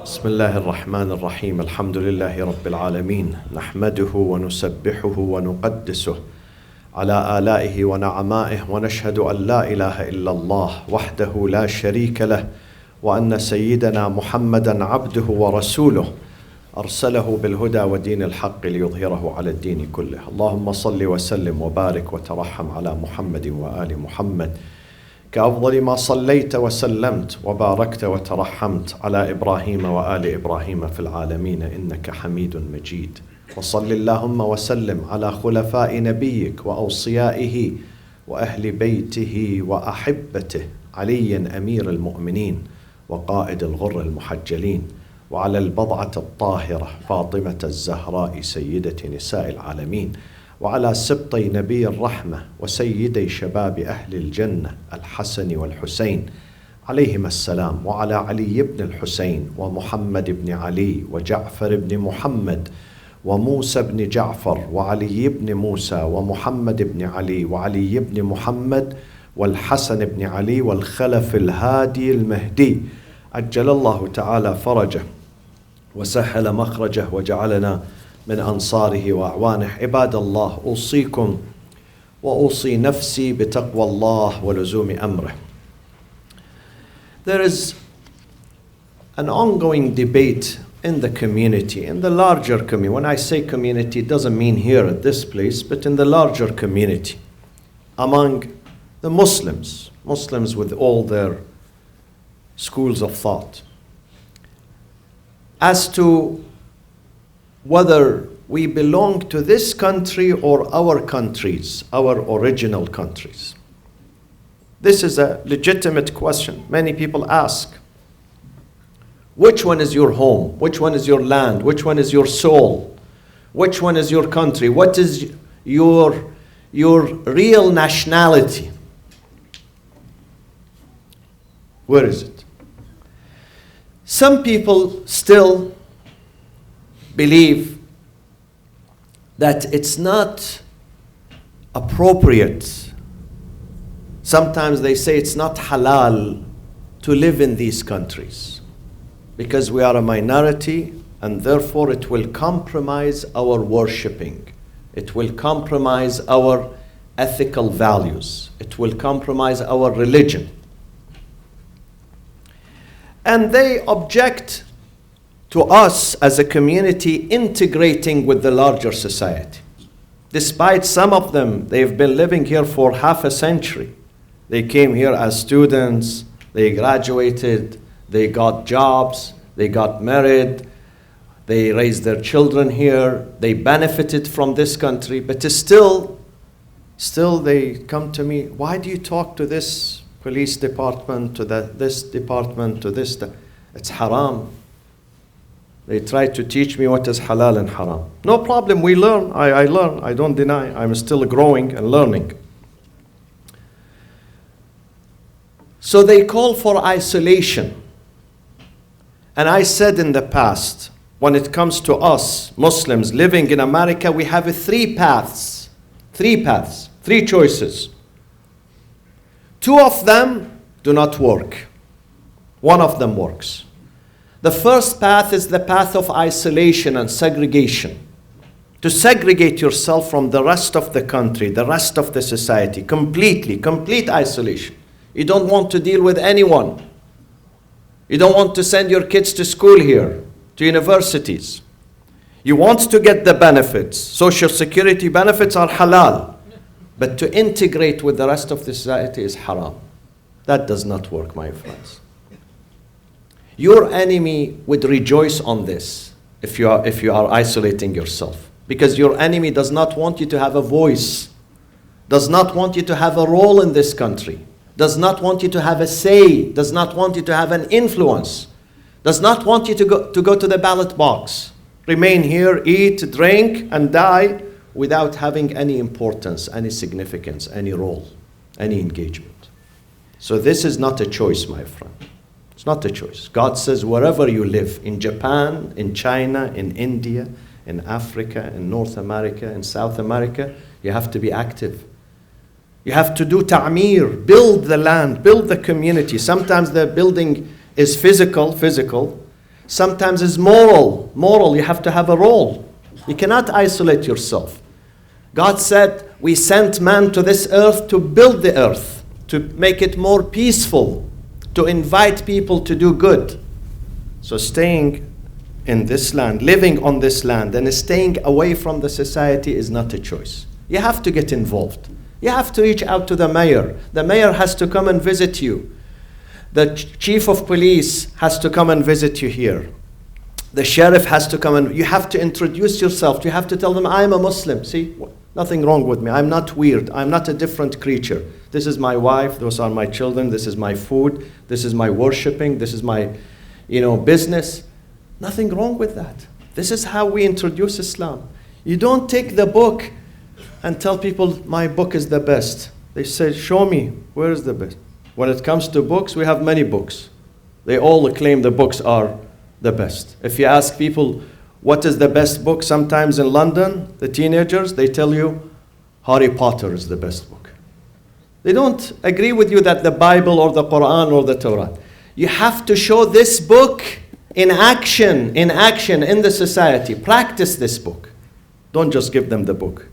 بسم الله الرحمن الرحيم الحمد لله رب العالمين نحمده ونسبحه ونقدسه على آلائه ونعمائه ونشهد أن لا إله إلا الله وحده لا شريك له وأن سيدنا محمدا عبده ورسوله أرسله بالهدى ودين الحق ليظهره على الدين كله. اللهم صل وسلم وبارك وترحم على محمد وآل محمد كأفضل ما صليت وسلمت وباركت وترحمت على إبراهيم وآل إبراهيم في العالمين إنك حميد مجيد. وصل اللهم وسلم على خلفاء نبيك وأوصيائه وأهل بيته وأحبته علي أمير المؤمنين وقائد الغر المحجلين، وعلى البضعة الطاهرة فاطمة الزهراء سيدة نساء العالمين، وعلى سبطي نبي الرحمة وسيدي شباب أهل الجنة الحسن والحسين عليهما السلام، وعلى علي بن الحسين ومحمد بن علي وجعفر بن محمد وموسى بن جعفر وعلي بن موسى ومحمد بن علي وعلي بن محمد والحسن بن علي والخلف الهادي المهدي عجل الله تعالى فرجه وسهل مخرجه وجعلنا من أنصاره وأعوانه. عباد الله، أوصيكم وأوصي نفسي بتقوى الله ولزوم أمره. There is an ongoing debate in the community, in the larger community. When I say community, it doesn't mean here at this place, but in the larger community, among the Muslims with all their schools of thought, as to whether we belong to this country or our countries, our original countries. This is a legitimate question. Many people ask, which one is your home? Which one is your land? Which one is your soul? Which one is your country? What is your real nationality? Where is it? Some people still believe that it's not appropriate. Sometimes they say it's not halal to live in these countries because we are a minority, and therefore it will compromise our worshipping. It will compromise our ethical values. It will compromise our religion. And they object to us as a community integrating with the larger society. Despite some of them, they've been living here for half a century. They came here as students, they graduated, they got jobs, they got married, they raised their children here, they benefited from this country, but still they come to me, why do you talk to this police department, to this department, to this? It's haram. They try to teach me what is halal and haram. No problem, we learn. I learn, I don't deny. I'm still growing and learning. So they call for isolation. And I said in the past, when it comes to us, Muslims living in America, we have three paths, three choices. Two of them do not work. One of them works. The first path is the path of isolation and segregation. To segregate yourself from the rest of the country, the rest of the society, complete isolation. You don't want to deal with anyone. You don't want to send your kids to school here, to universities. You want to get the benefits. Social security benefits are halal. But to integrate with the rest of the society is haram. That does not work, my friends. Your enemy would rejoice on this if you are isolating yourself. Because your enemy does not want you to have a voice, does not want you to have a role in this country, does not want you to have a say, does not want you to have an influence, does not want you to go to the ballot box, remain here, eat, drink, and die without having any importance, any significance, any role, any engagement. So this is not a choice, my friend. It's not a choice. God says wherever you live, in Japan, in China, in India, in Africa, in North America, in South America, you have to be active. You have to do ta'mir, build the land, build the community. Sometimes the building is physical. Sometimes it's moral. Moral, you have to have a role. You cannot isolate yourself. God said, we sent man to this earth to build the earth, to make it more peaceful, to invite people to do good. So staying in this land, living on this land, and staying away from the society is not a choice. You have to get involved. You have to reach out to the mayor. The mayor has to come and visit you. The chief of police has to come and visit you here. The sheriff has to come and you have to introduce yourself. You have to tell them, I'm a Muslim. See, nothing wrong with me. I'm not weird. I'm not a different creature. This is my wife. Those are my children. This is my food. This is my worshiping. This is my, business. Nothing wrong with that. This is how we introduce Islam. You don't take the book and tell people, my book is the best. They say, show me, where is the best? When it comes to books, we have many books. They all claim the books are the best. If you ask people, what is the best book? Sometimes in London, the teenagers, they tell you, Harry Potter is the best book. They don't agree with you that the Bible or the Quran or the Torah. You have to show this book in action in the society. Practice this book. Don't just give them the book.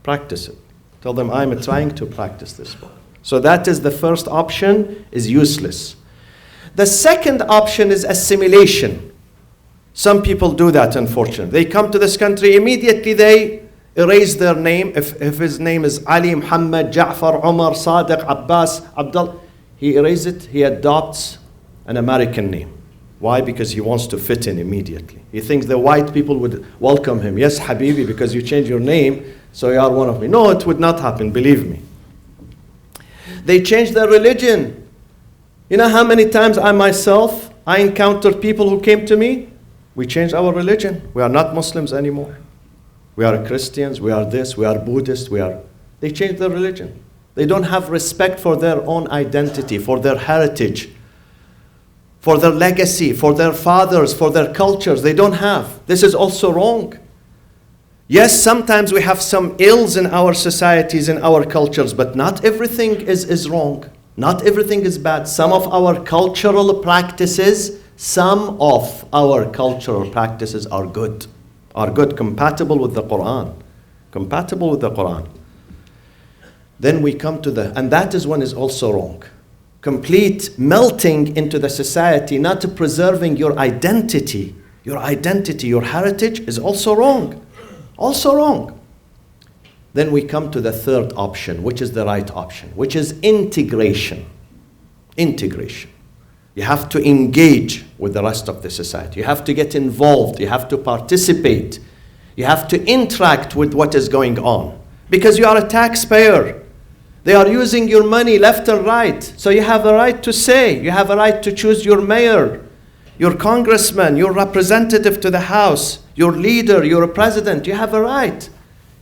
Practice it. Tell them, I'm trying to practice this book. So that is the first option, is useless. The second option is assimilation. Some people do that, unfortunately. They come to this country, immediately they erase their name. If his name is Ali, Muhammad, Ja'far, Umar, Sadiq, Abbas, Abdullah, he erases it, he adopts an American name. Why? Because he wants to fit in immediately. He thinks the white people would welcome him. Yes, Habibi, because you changed your name, so you are one of me. No, it would not happen, believe me. They change their religion. You know how many times I encountered people who came to me, we changed our religion. We are not Muslims anymore. We are Christians, we are this, we are Buddhist, They changed their religion. They don't have respect for their own identity, for their heritage, for their legacy, for their fathers, for their cultures. They don't have. This is also wrong. Yes, sometimes we have some ills in our societies, in our cultures, but not everything is wrong. Not everything is bad. Some of our cultural practices are good, compatible with the Quran. Then we come to and that is one is also wrong. Complete melting into the society, not preserving your identity, your heritage is also wrong. Also wrong. Then we come to the third option, which is the right option, which is integration. Integration. You have to engage with the rest of the society. You have to get involved. You have to participate. You have to interact with what is going on. Because you are a taxpayer. They are using your money left and right. So you have a right to say. You have a right to choose your mayor, your congressman, your representative to the House, your leader, your president. You have a right.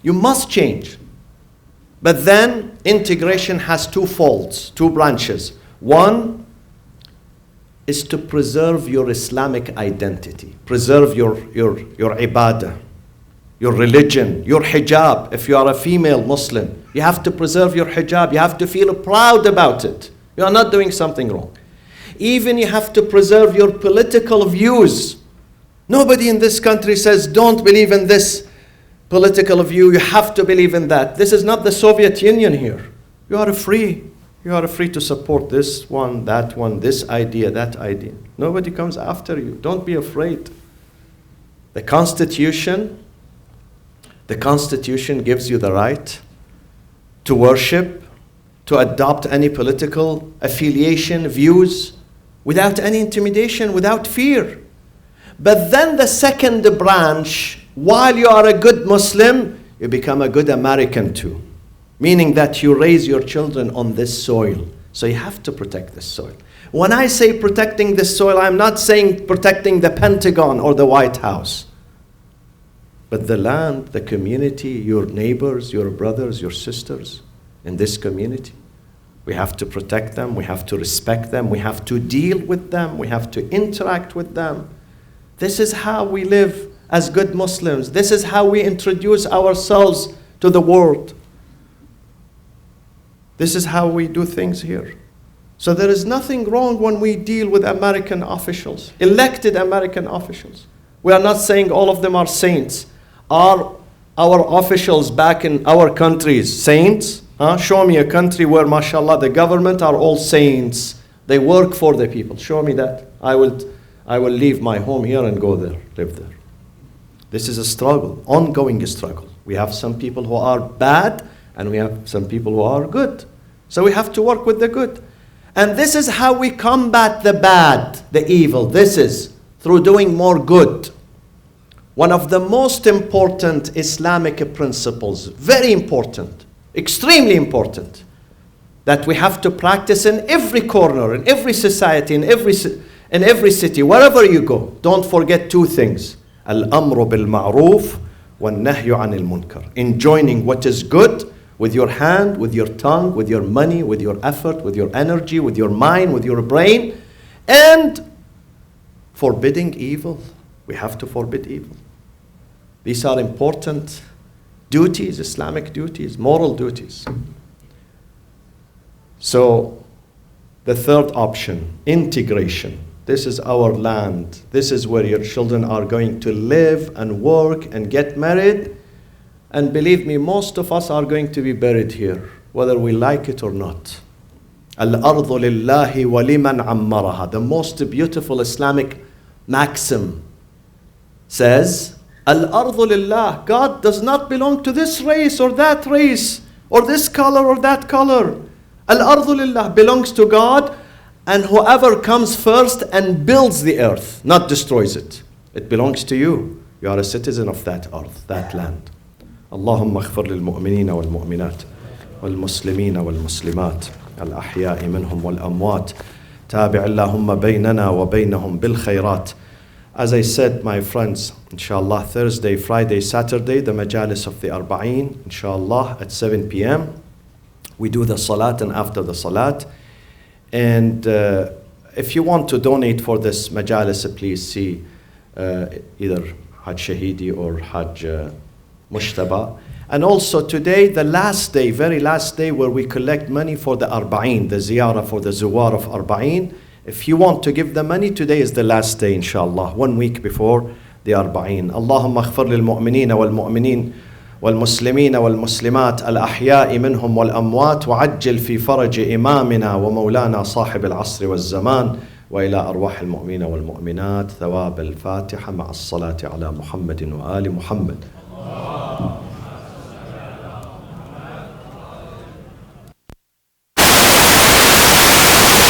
You must change. But then integration has two folds, two branches. One is to preserve your Islamic identity, preserve your ibadah, your religion, your hijab. If you are a female Muslim, you have to preserve your hijab. You have to feel proud about it. You are not doing something wrong. Even you have to preserve your political views. Nobody in this country says, don't believe in this political view, you have to believe in that. This is not the Soviet Union here. You are free. You are free to support this one, that one, this idea, that idea. Nobody comes after you. Don't be afraid. The Constitution gives you the right to worship, to adopt any political affiliation, views, without any intimidation, without fear. But then the second branch, while you are a good Muslim, you become a good American too. Meaning that you raise your children on this soil. So you have to protect this soil. When I say protecting this soil, I'm not saying protecting the Pentagon or the White House. But the land, the community, your neighbors, your brothers, your sisters in this community. We have to protect them, we have to respect them, we have to deal with them, we have to interact with them. This is how we live as good Muslims. This is how we introduce ourselves to the world. This is how we do things here. So there is nothing wrong when we deal with American officials, elected American officials. We are not saying all of them are saints. Are our officials back in our countries saints? Show me a country where, mashallah, the government are all saints. They work for the people. Show me that. I will leave my home here and go there, live there. This is a struggle, ongoing struggle. We have some people who are bad, and we have some people who are good. So we have to work with the good. And this is how we combat the bad, the evil. This is through doing more good. One of the most important Islamic principles, very important, extremely important, that we have to practice in every corner, in every society, in every city, wherever you go. Don't forget two things. Al-amru bil-ma'roof wal-nahyu anil munkar. Enjoining what is good with your hand, with your tongue, with your money, with your effort, with your energy, with your mind, with your brain, and forbidding evil. We have to forbid evil. These are important duties, Islamic duties, moral duties. So, the third option, integration. This is our land. This is where your children are going to live and work and get married. And believe me, most of us are going to be buried here, whether we like it or not. Al-ardu lillahi wa liman ammaraha. The most beautiful Islamic maxim says, Al-ardu lillah. God does not belong to this race or that race, or this color or that color. Al-ardu lillah belongs to God, and whoever comes first and builds the earth, not destroys it. It belongs to you. You are a citizen of that earth, that land. اللهم اغفر للمؤمنين والمؤمنات والمسلمين والمسلمات الأحياء منهم والأموات تابع اللهم بيننا وبينهم بالخيرات. As I said, my friends, inshallah, Thursday, Friday, Saturday, the majalis of the Arba'een, inshallah, at 7 p.m. We do the salat, and after the salat. And if you want to donate for this majalis, please see either Hajj Shahidi or Hajj Moustafa. And also today, the last day, very last day, where we collect money for the Arba'een, the ziyarah for the Zuwar of Arba'een. If you want to give the money, today is the last day, inshallah, 1 week before the Arba'een. Allahumma aghfir lil mu'minina wal mu'minin wal muslimina wal muslimat al ahya'i minhum wal amwat wa ajjil fi faraj imamina wa maulana sahib al asr wal zaman wa ila arwah al mu'minina wal mu'minat thawab al fatiha ma'a as salati ala Muhammadin wa ali Muhammad.